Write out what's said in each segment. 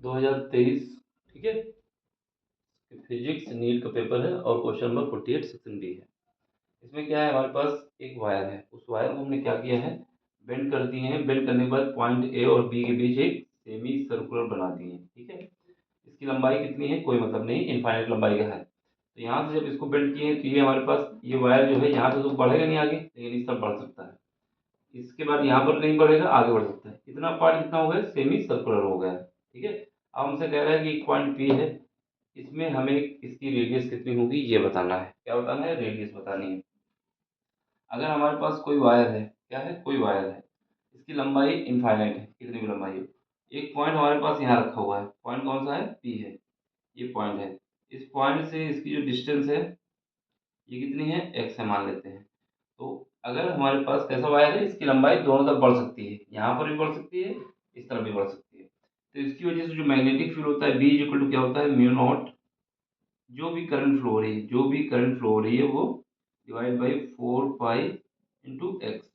2023, ठीक है। Physics NEET का पेपर है और क्वेश्चन नंबर 48 सेक्शन बी है। इसमें क्या है, हमारे पास एक वायर है, उस वायर को हमने क्या किया है, बेंड कर दिए हैं। बेंड करने के बाद पॉइंट ए और बी के बीच एक सेमी सर्कुलर बना दिए हैं, ठीक है। इसकी लंबाई कितनी है कोई मतलब नहीं, इनफाइनाइट लंबाई का है। तो यहाँ से जब इसको बेंड किए तो ये हमारे पास ये वायर जो है यहाँ से तो बढ़ेगा नहीं आगे, लेकिन इस तरफ बढ़ सकता है। इसके बाद यहाँ पर नहीं बढ़ेगा, आगे बढ़ सकता है। इतना पार्ट कितना हो गया, सेमी सर्कुलर हो गया, ठीक है। अब हमसे कह रहा है कि एक पॉइंट पी है, इसमें हमें इसकी रेडियस कितनी होगी ये बताना है। क्या बताना है, रेडियस बतानी है। अगर हमारे पास कोई वायर है, क्या है, कोई वायर है, इसकी लंबाई इनफाइनाइट है, कितनी भी लंबाई हो। एक पॉइंट हमारे पास यहाँ रखा हुआ है, पॉइंट कौन सा है, पी है, ये पॉइंट है। इस पॉइंट से इसकी जो डिस्टेंस है ये कितनी है, एक्स है मान लेते हैं। तो अगर हमारे पास कैसा वायर है, इसकी लंबाई दोनों तरफ बढ़ सकती है, यहाँ पर भी बढ़ सकती है, इस तरफ भी बढ़ सकती है। तो इसकी वजह से जो मैग्नेटिक फील्ड होता है बी इक्वल टू क्या होता है, म्यू नॉट, जो भी करंट फ्लो हो रही है, जो भी करंट फ्लो हो रही है वो divide by 4 pi into x.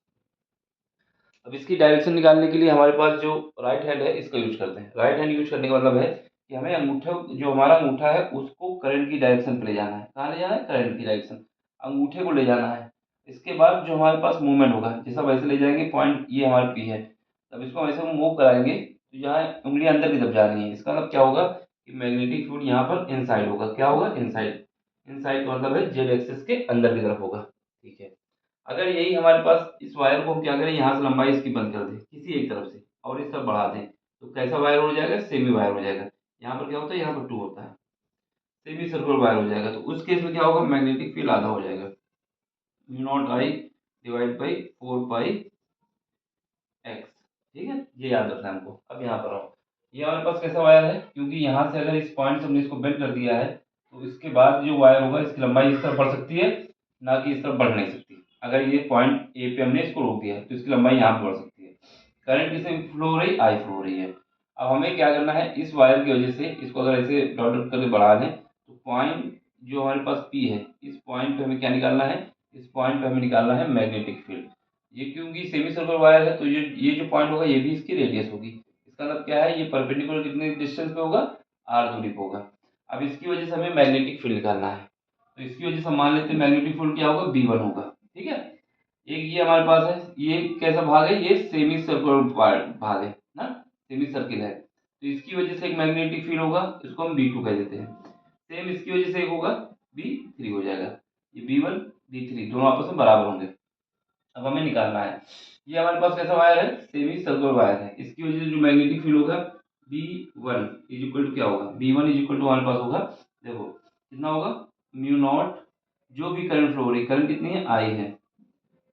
अब इसकी डायरेक्शन निकालने के लिए हमारे पास जो राइट हैंड है इसका यूज करते हैं। राइट हैंड यूज करने का मतलब है कि हमें अंगूठा, जो हमारा अंगूठा है उसको करंट की डायरेक्शन पे ले जाना है। कहाँ ले जाना है, करंट की डायरेक्शन, अंगूठे को ले जाना है। इसके बाद जो हमारे पास मूवमेंट होगा, जैसा वैसे ले जाएंगे, पॉइंट ये हमारे पी है, तब इसको वैसे हम मूव कराएंगे तो यहाँ उंगली अंदर की तरफ जा रही है, इसका मतलब क्या होगा कि मैग्नेटिक फील्ड यहाँ पर इनसाइड होगा। क्या होगा, इनसाइड। इनसाइड का मतलब है जेड एक्सिस के अंदर की तरफ होगा, ठीक है। अगर यही हमारे पास इस वायर को हम क्या करें, यहाँ से लंबाई इसकी बंद कर दें किसी एक तरफ से और इस तरफ बढ़ा दें, तो कैसा वायर हो जाएगा, सेमी वायर हो जाएगा। यहाँ पर क्या होता है, यहाँ पर 2 होता है, सेमी सर्कुलर वायर हो जाएगा। तो उस केस में क्या होगा, मैग्नेटिक फील्ड आधा हो जाएगा, mu naught I divide by 4 pi x, ठीक है। ये याद रखना है हमको। अब यहाँ पर आओ, ये हमारे पास कैसा वायर है, क्योंकि यहाँ से अगर इस पॉइंट से हमने इसको बेंड कर दिया है तो इसके बाद जो वायर होगा इसकी लंबाई इस तरफ बढ़ सकती है, ना कि इस तरफ बढ़ नहीं सकती। अगर ये पॉइंट ए पे हमने इसको रोक दिया है तो इसकी लंबाई यहाँ पे बढ़ सकती है। करंट किसे फ्लो हो रही, आई फ्लो हो रही है। अब हमें क्या करना है, इस वायर की वजह से इसको अगर ऐसे डॉट डॉट करके बढ़ा दें तो पॉइंट जो हमारे पास पी है, इस पॉइंट पे हमें क्या निकालना है, इस पॉइंट पे हमें निकालना है मैग्नेटिक फील्ड। ये क्योंकि सेमी सर्कुलर वायर है तो ये जो पॉइंट होगा ये भी इसकी रेडियस होगी। इसका मतलब क्या है, ये परपेंडिकुलर कितने डिस्टेंस पे होगा, आर दूरी पे होगा। अब इसकी वजह से हमें मैग्नेटिक फील्ड निकालना है, तो इसकी वजह से हम मान लेते हैं मैग्नेटिक फील्ड क्या होगा, बी1 होगा, ठीक है। एक ये हमारे पास है, ये कैसा भाग है, ये सेमी सर्कुलर भाग है ना, सेमी सर्किल है, तो इसकी वजह से एक मैग्नेटिक फील्ड होगा, इसको हम बी2 कह देते हैं। सेम इसकी वजह से एक होगा, बी3 हो जाएगा। ये बी1 बी3 दोनों आपस में बराबर होंगे। अब हमें निकालना है, ये हमारे पास कैसा वायर है, सेमी सर्कुलर वायर है, इसकी वजह से जो मैग्नेटिक फील्ड होगा बी1 इज इक्वल टू क्या होगा, बी1 इज इक्वल टू हमारे पास होगा, देखो कितना होगा, म्यू नॉट, जो भी करंट फ्लो हो रही है, करंट कितनी है, आई है,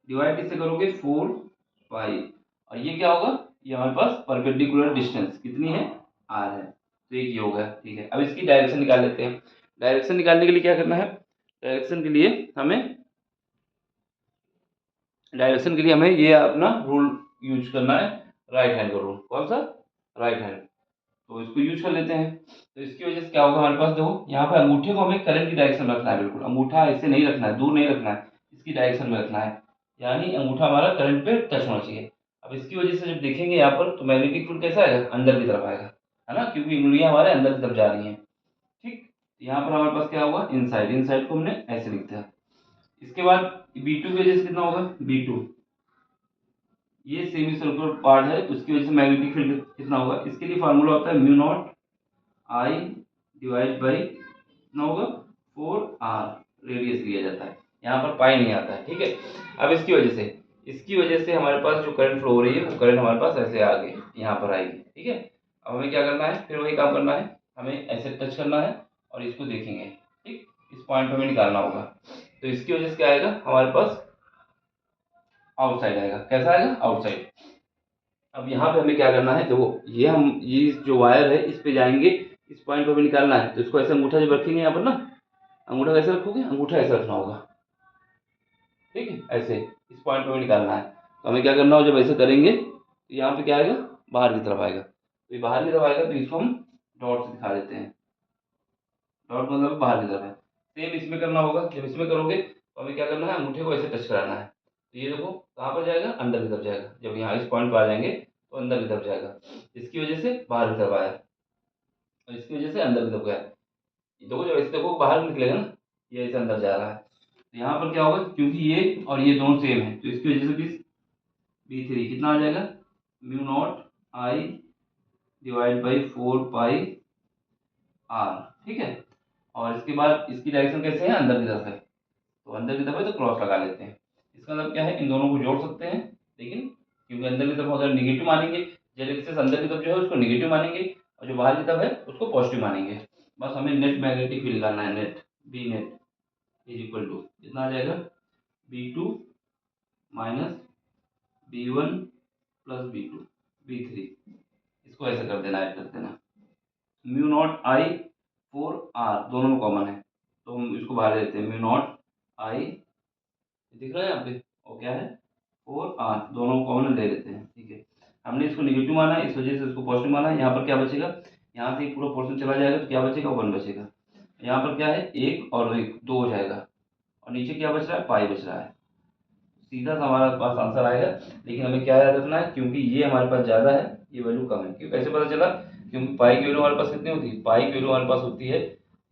डिवाइड किससे करोगे, 4 पाई, और ये क्या होगा, ये हमारे पास परपेंडिकुलर डिस्टेंस कितनी है, आर है, तो एक ये हो गया, ठीक है। अब इसकी डायरेक्शन निकाल लेते हैं। डायरेक्शन निकालने के लिए क्या करना है, डायरेक्शन के लिए हमें ये अपना रूल यूज करना है, राइट हैंड का रूल। कौन सा, राइट हैंड, तो इसको यूज कर लेते हैं। तो इसकी वजह से क्या होगा, हमारे पास देखो यहाँ पे अंगूठे को हमें करंट की डायरेक्शन रखना है, बिल्कुल अंगूठा ऐसे नहीं रखना है, दूर नहीं रखना है, इसकी डायरेक्शन में रखना है, यानी अंगूठा हमारा करंट पे टच होना चाहिए। अब इसकी वजह से जब देखेंगे यहाँ पर तो मैग्नेटिक फील्ड कैसा आएगा, अंदर की तरफ आएगा, है ना, क्योंकि उंगलियां हमारे अंदर की तरफ जा रही हैं, ठीक। यहाँ पर हमारे पास क्या होगा, इनसाइड, इनसाइड को हमने ऐसे लिखते हैं। इसके बाद बी2 की वजह से कितना होगा, बी2, ये सेमी सर्कुलर पार्ट है, उसकी वजह से मैग्नेटिक फील्ड कितना होगा, इसके लिए फार्मूला होता है mu naught I divide by कितना होगा, 4 आर, रेडियस लिया जाता है, यहाँ पर पाई नहीं आता है, ठीक है। अब इसकी वजह से हमारे पास जो करंट फ्लो हो रही है वो करंट हमारे पास ऐसे आगे यहाँ पर आएगी, ठीक है। अब हमें क्या करना है, फिर वही काम करना है, हमें ऐसे टच करना है और इसको देखेंगे, ठीक, इस पॉइंट पर हमें निकालना होगा। तो इसकी वजह से क्या आएगा, हमारे पास आउटसाइड आएगा, कैसा आएगा, आउटसाइड। अब यहाँ पे हमें क्या करना है, देखो ये जो वायर है इस पे जाएंगे, इस पॉइंट पे हमें निकालना है, तो इसको ऐसे अंगूठा जब रखेंगे यहाँ पर ना, अंगूठा कैसे रखोगे, अंगूठा ऐसे रखना होगा, ठीक है, ऐसे इस पॉइंट पे हमें निकालना है। तो हमें क्या करना होगा, जब ऐसे करेंगे तो यहाँ पे क्या आएगा, बाहर की तरफ आएगा, तो ये बाहर की तरफ आएगा तो इसको हम डॉट से दिखा देते हैं, डॉट मतलब बाहर की तरफ है। सेम इसमें करना होगा, जब इसमें करोगे तो हमें क्या करना है, अंगूठे को ऐसे टच कराना है, तो ये देखो कहाँ पर जाएगा, अंदर की तरफ जाएगा, जब यहाँ इस पॉइंट पर आ जाएंगे तो अंदर की तरफ जाएगा, इसकी वजह से बाहर की तरफ आया। और इसकी वजह से अंदर की तरफ गया। देखो जब ऐसे देखो बाहर निकलेगा ना, ये ऐसे अंदर जा रहा है, तो यहाँ पर क्या होगा, क्योंकि ये और ये दोनों सेम है, तो इसकी वजह से भी B3 कितना आ जाएगा, mu naught I divide by 4 pi R. ठीक है, और इसके बाद इसकी डायरेक्शन कैसे है, अंदर की तरफ है, तो अंदर की तरफ है तो क्रॉस लगा लेते हैं। इसका मतलब क्या है, इन दोनों को जोड़ सकते हैं, लेकिन क्योंकि अंदर की तरफ अगर निगेटिव मानेंगे, जेड एक्सिस अंदर की तरफ जो है उसको निगेटिव मानेंगे, और जो बाहर की तरफ है उसको पॉजिटिव मानेंगे। बस हमें नेट मैग्नेटिक फील्ड निकालना है, net B net is equal to कितना आ जाएगा, B2 minus B1 plus B2 B3। इसको ऐसे कर देना, ऐड कर देना, म्यू नॉट आई 4 आर दोनों में कॉमन है, तो हम इसको बाहर ले लेते हैं, म्यू नॉट आई दिख रहा है यहाँ पे, और क्या है 4 आर दोनों कॉमन ले लेते हैं। ठीक है, हमने इसको निगेटिव माना है, इस वजह से इसको पॉजिटिव माना है। यहाँ पर क्या बचेगा, यहाँ से पूरा पोर्शन चला जाएगा तो क्या बचेगा, 1 बचेगा। यहाँ पर क्या है, 1 और 1 2 हो जाएगा, और नीचे क्या बच रहा है, पाई बच रहा है। सीधा सा हमारे पास आंसर आएगा। लेकिन हमें क्या याद रखना है, क्योंकि ये हमारे पास ज़्यादा है, ये वैल्यू कम है। क्यों, कैसे पता चला, क्योंकि पाई की वैल्यू हमारे पास कितनी होती है, पाई की वैल्यू हमारे पास होती है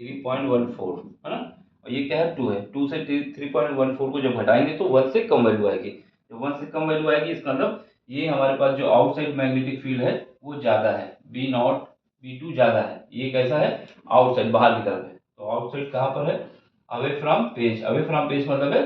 3.14, है ना, और ये क्या है 2 है, 2 से 3.14 को जब घटाएंगे तो 1 से कम वैल्यू आएगी। जब 1 से कम वैल्यू आएगी इसका मतलब ये हमारे पास जो आउटसाइड मैग्नेटिक फील्ड है वो ज़्यादा है, B0 B2 ज़्यादा है। ये कैसा है, आउटसाइड बाहर की तरफ है, तो आउटसाइड कहाँ पर है, away from page. Away from page मतलब है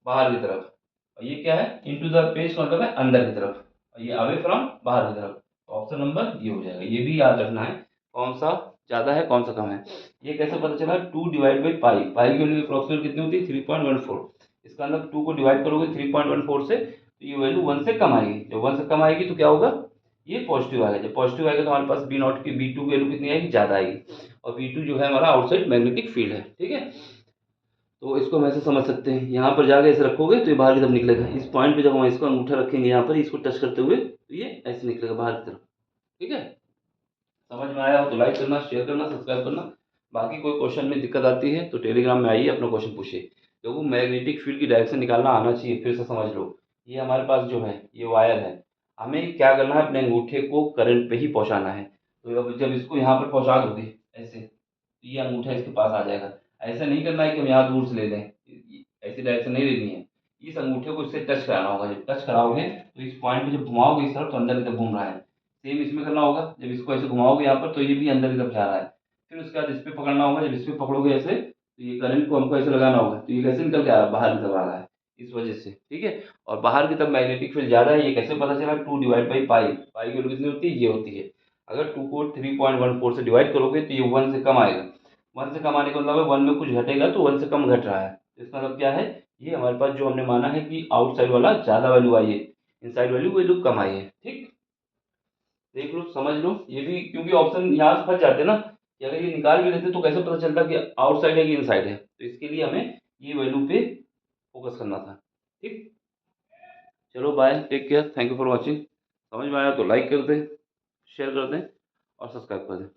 बाहर की तरफ, और ये क्या है, इनटू द पेज का मतलब है अंदर की तरफ, और ये अवे फ्रॉम बाहर की तरफ। तो ऑप्शन नंबर ये हो जाएगा। ये भी याद रखना है कौन सा ज़्यादा है कौन सा कम है। ये कैसे पता चला, 2 डिवाइड बाई पाई, पाई की वैल्यू अप्रॉक्सीमेट कितनी होती है 3.14। इसका मतलब 2 को डिवाइड करोगे 3.14 से, तो ये वैल्यू 1 से कम आएगी। जब 1 से कम आएगी तो क्या होगा, ये पॉजिटिव आएगा। जब पॉजिटिव आएगा तो हमारे पास B0 की B2 की वैल्यू कितनी आएगी, ज़्यादा आएगी, और B2 जो है हमारा आउटसाइड मैग्नेटिक फील्ड है। ठीक है, तो इसको हम ऐसे समझ सकते हैं, यहाँ पर जाके ऐसे रखोगे तो ये बाहर की तरफ निकलेगा। इस पॉइंट पे जब हम इसको अंगूठा रखेंगे यहाँ पर, इसको टच करते हुए, तो ये ऐसे निकलेगा बाहर की तरफ। ठीक है, समझ में आया हो तो लाइक करना, शेयर करना, सब्सक्राइब करना। बाकी कोई क्वेश्चन में दिक्कत आती है तो टेलीग्राम में आइए, अपना क्वेश्चन पूछिए। देखो मैग्नेटिक फील्ड की डायरेक्शन निकालना आना चाहिए, फिर से समझ लो। ये हमारे पास जो है ये वायर है, हमें क्या करना है, अपने अंगूठे को करंट पे ही पहुँचाना है। तो अब जब इसको यहाँ पर पहुँचा दोगे ऐसे, तो ये अंगूठा इसके पास आ जाएगा। ऐसा नहीं करना है कि हम यहाँ दूर से ले लें, ऐसी डायरेक्शन नहीं लेनी है। इस अंगूठे को इससे टच कराना होगा, जब टच कराओगे तो इस पॉइंट पे जब घुमाओगे इस तरफ तो अंदर की तरफ घूम रहा है। सेम इसमें करना होगा, जब इसको ऐसे घुमाओगे यहाँ पर तो ये भी अंदर की तरफ जा रहा है। फिर उसके बाद इस पर पकड़ना होगा, जब इस पर पकड़ोगे ऐसे तो ये करंट को हमको ऐसे लगाना होगा, तो ये कैसे निकल के आ रहा है, बाहर की तरफ आ रहा है, इस वजह से। ठीक है, और बाहर की तरफ मैग्नेटिक फील्ड ज़्यादा है, ये कैसे पता चला, 2 डिवाइड बाई पाई, पाई की वैल्यू कितनी होती है, ये होती है। अगर 2 को 3.14 से डिवाइड करोगे तो ये 1 से कम आएगा। 1 से कम आने का मतलब है 1 में कुछ घटेगा तो 1 से कम घट रहा है। तो इसका मतलब क्या है, ये हमारे पास जो हमने माना है कि आउटसाइड वाला ज़्यादा वैल्यू आई है, इनसाइड वैल्यू कम आई है। ठीक, देख लो समझ लो। ये भी क्योंकि ऑप्शन यहाँ से फंस जाते ना, कि अगर ये निकाल भी लेते तो कैसे पता चलता कि आउटसाइड है कि इनसाइड है। तो इसके लिए हमें ये वैल्यू पे फोकस करना था। ठीक, चलो bye, take care, thank you for watching. समझ में आया तो लाइक कर दें, शेयर कर दें और सब्सक्राइब कर दें।